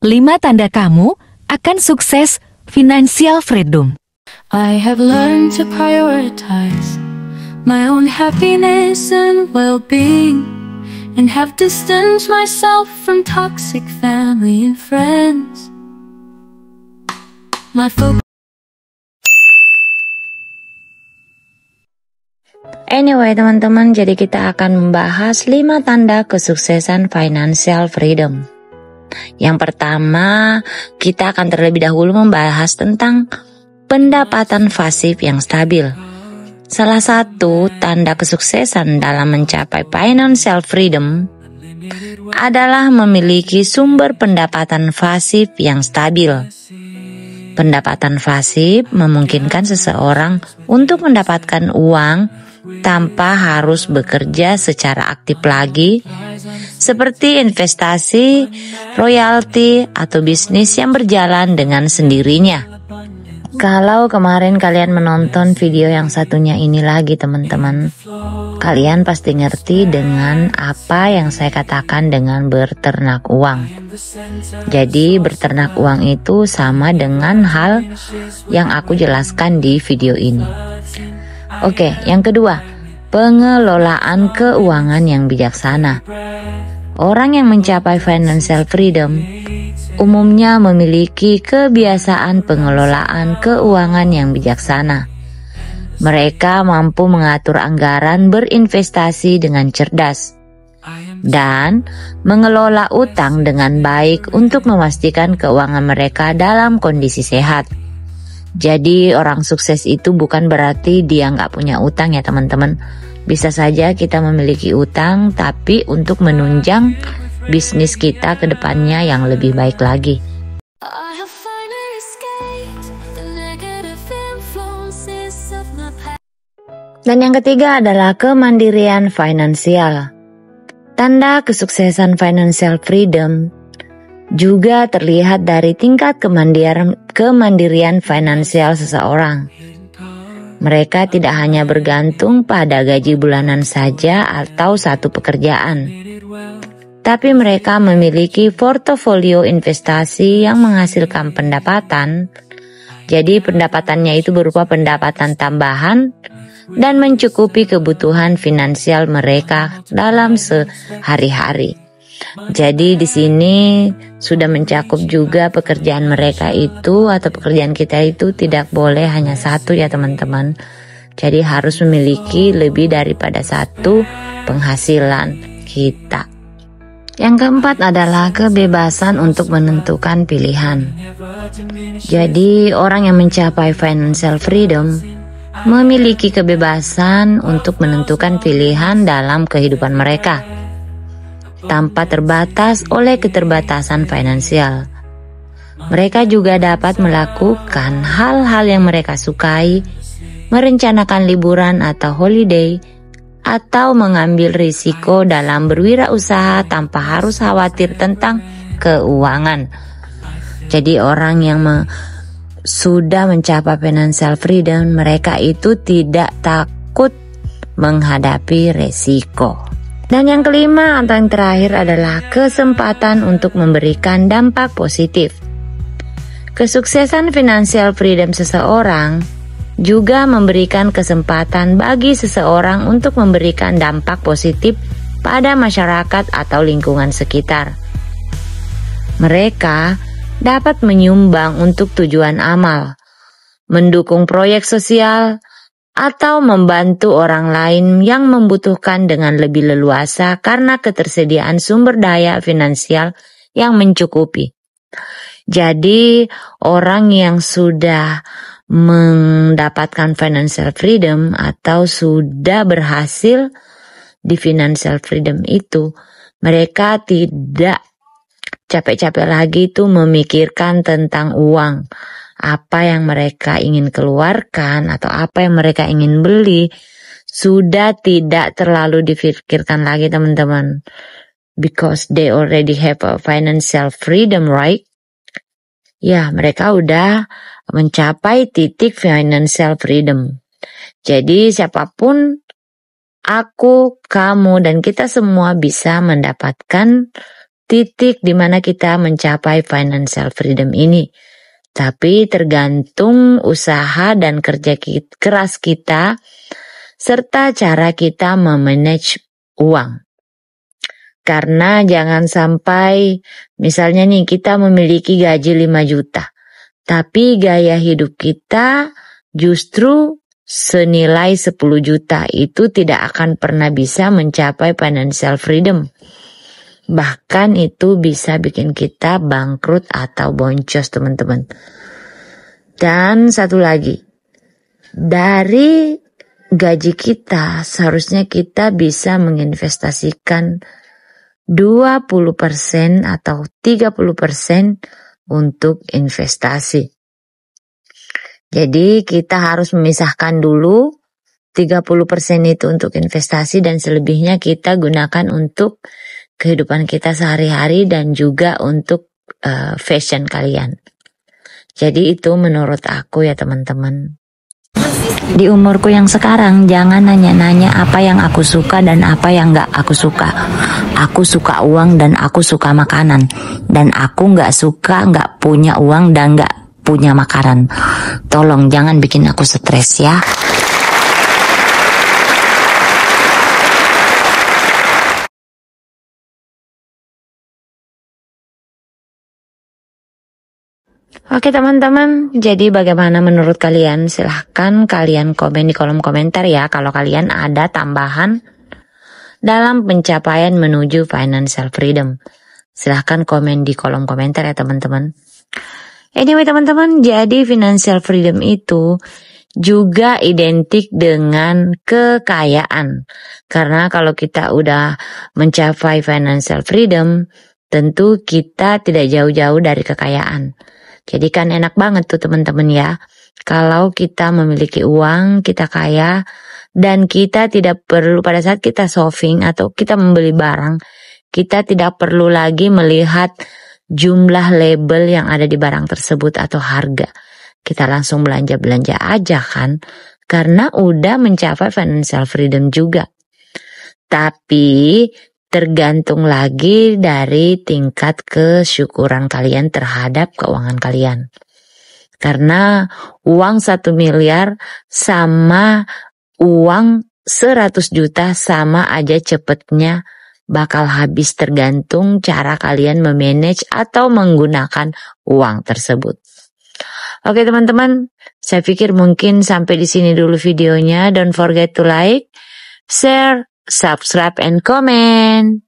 5 tanda kamu akan sukses financial freedom. I have learned to prioritize my own happiness and well-being, and have distanced myself from toxic family and friends. My focus. Anyway teman-teman, jadi kita akan membahas 5 tanda kesuksesan financial freedom. Yang pertama, kita akan terlebih dahulu membahas tentang pendapatan pasif yang stabil. Salah satu tanda kesuksesan dalam mencapai financial freedom adalah memiliki sumber pendapatan pasif yang stabil. Pendapatan pasif memungkinkan seseorang untuk mendapatkan uang tanpa harus bekerja secara aktif lagi, seperti investasi, royalti, atau bisnis yang berjalan dengan sendirinya. Kalau kemarin kalian menonton video yang satunya ini lagi teman-teman, kalian pasti ngerti dengan apa yang saya katakan dengan berternak uang. Jadi berternak uang itu sama dengan hal yang aku jelaskan di video ini. Oke, yang kedua, pengelolaan keuangan yang bijaksana. Orang yang mencapai financial freedom umumnya memiliki kebiasaan pengelolaan keuangan yang bijaksana. Mereka mampu mengatur anggaran berinvestasi dengan cerdas dan mengelola utang dengan baik untuk memastikan keuangan mereka dalam kondisi sehat. Jadi orang sukses itu bukan berarti dia nggak punya utang ya teman-teman. Bisa saja kita memiliki utang, tapi untuk menunjang bisnis kita ke depannya yang lebih baik lagi. Dan yang ketiga adalah kemandirian finansial. Tanda kesuksesan financial freedom juga terlihat dari tingkat kemandirian finansial seseorang. Mereka tidak hanya bergantung pada gaji bulanan saja atau satu pekerjaan, tapi mereka memiliki portofolio investasi yang menghasilkan pendapatan. Jadi pendapatannya itu berupa pendapatan tambahan dan mencukupi kebutuhan finansial mereka dalam sehari-hari. Jadi di sini sudah mencakup juga pekerjaan mereka itu atau pekerjaan kita itu tidak boleh hanya satu ya teman-teman. Jadi harus memiliki lebih daripada satu penghasilan kita. Yang keempat adalah kebebasan untuk menentukan pilihan. Jadi orang yang mencapai financial freedom memiliki kebebasan untuk menentukan pilihan dalam kehidupan mereka, tanpa terbatas oleh keterbatasan finansial. Mereka juga dapat melakukan hal-hal yang mereka sukai, merencanakan liburan atau holiday, atau mengambil risiko dalam berwirausaha tanpa harus khawatir tentang keuangan. Jadi orang yang sudah mencapai financial freedom, mereka itu tidak takut menghadapi resiko. Dan yang kelima atau yang terakhir adalah kesempatan untuk memberikan dampak positif. Kesuksesan financial freedom seseorang juga memberikan kesempatan bagi seseorang untuk memberikan dampak positif pada masyarakat atau lingkungan sekitar. Mereka dapat menyumbang untuk tujuan amal, mendukung proyek sosial, atau membantu orang lain yang membutuhkan dengan lebih leluasa karena ketersediaan sumber daya finansial yang mencukupi. Jadi orang yang sudah mendapatkan financial freedom atau sudah berhasil di financial freedom itu, mereka tidak capek-capek lagi tuh memikirkan tentang uang. Apa yang mereka ingin keluarkan atau apa yang mereka ingin beli sudah tidak terlalu dipikirkan lagi teman-teman. Because they already have a financial freedom, right? Ya, mereka udah mencapai titik financial freedom. Jadi siapapun, aku, kamu, dan kita semua bisa mendapatkan titik di mana kita mencapai financial freedom ini. Tapi tergantung usaha dan kerja keras kita, serta cara kita memanage uang. Karena jangan sampai, misalnya nih kita memiliki gaji 5 juta, tapi gaya hidup kita justru senilai 10 juta, itu tidak akan pernah bisa mencapai financial freedom. Bahkan itu bisa bikin kita bangkrut atau boncos, teman-teman. Dan satu lagi, dari gaji kita seharusnya kita bisa menginvestasikan 20% atau 30% untuk investasi. Jadi kita harus memisahkan dulu 30% itu untuk investasi dan selebihnya kita gunakan untuk kehidupan kita sehari-hari dan juga untuk fashion kalian. Jadi itu menurut aku ya teman-teman. Di umurku yang sekarang jangan nanya-nanya apa yang aku suka dan apa yang gak aku suka. Aku suka uang dan aku suka makanan. Dan aku gak suka gak punya uang dan gak punya makanan. Tolong jangan bikin aku stres ya. Oke teman-teman, jadi bagaimana menurut kalian? Silahkan kalian komen di kolom komentar ya kalau kalian ada tambahan dalam pencapaian menuju financial freedom. Silahkan komen di kolom komentar ya teman-teman. Anyway teman-teman, jadi financial freedom itu juga identik dengan kekayaan. Karena kalau kita udah mencapai financial freedom, tentu kita tidak jauh-jauh dari kekayaan. Jadi kan enak banget tuh teman-teman ya. Kalau kita memiliki uang, kita kaya, dan kita tidak perlu pada saat kita shopping atau kita membeli barang, kita tidak perlu lagi melihat jumlah label yang ada di barang tersebut atau harga. Kita langsung belanja-belanja aja kan, karena udah mencapai financial freedom juga. Tapi tergantung lagi dari tingkat kesyukuran kalian terhadap keuangan kalian. Karena uang 1 miliar sama uang 100 juta sama aja cepetnya bakal habis, tergantung cara kalian memanage atau menggunakan uang tersebut. Oke teman-teman, saya pikir mungkin sampai di sini dulu videonya. Don't forget to like, share, subscribe, and comment.